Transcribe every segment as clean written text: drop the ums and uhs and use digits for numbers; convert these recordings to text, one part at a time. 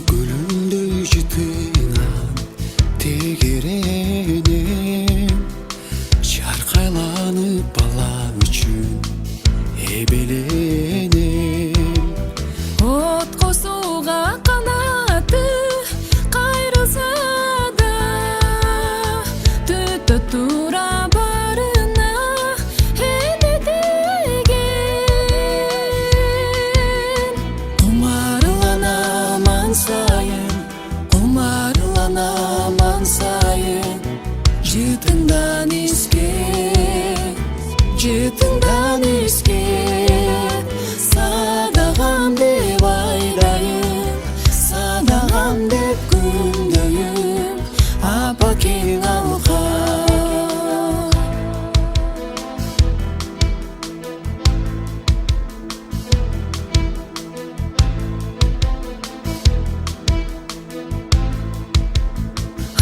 Gülümdü jitinan tegerenem Çarkaylanıp bala üçün ebeленем От косуга канаты кайрылса да түтө тура барына эне деген Кумарланаман сайын, кумарланаман сайын Жытыңдан искет, жытыңдан искет Садагам деп айдайын, садагам деп күндөйүм Апа кең алга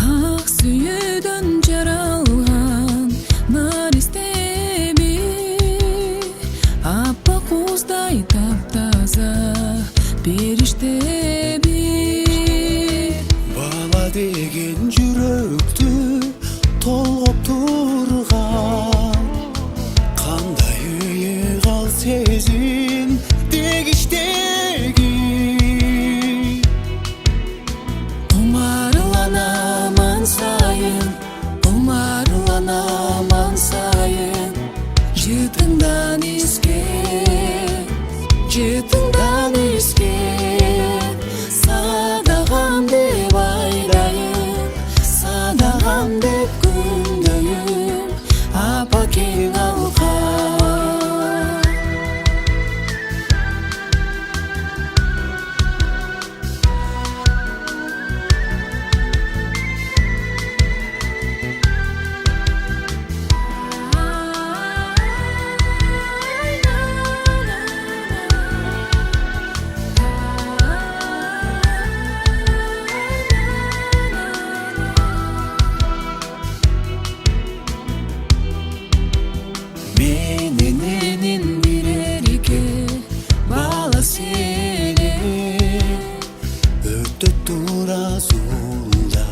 Ак сүйүүдөн жаралган наристеби Аппак куздай таптаза периштеби Бала деген жүрөктү толгоп турган Кандай ыйык ал сезим дегиштеги Кумарланаман сайын, кумарланаман сайын Жытыңдан искет, жытыңдан искет Садагам деп айдайын, садагам деп күндөйүм Апа кең алга Менен Менин бирерге бала сене өтө тура сулда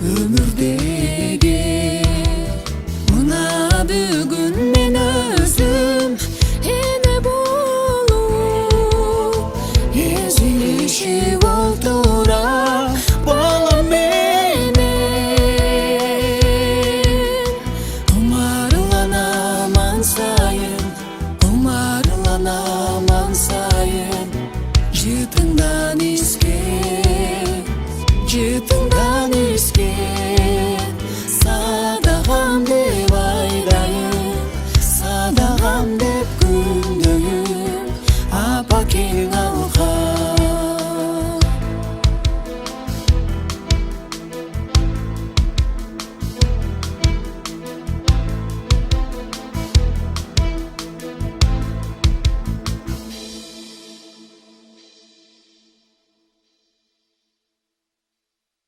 өмүрдеги Мына бүгүн мен өзүм эне болуп эзилишип олтура бала менен Кумарланаман сайын, кумарланаман сайын Жытыңдан искет, жытыңдан искет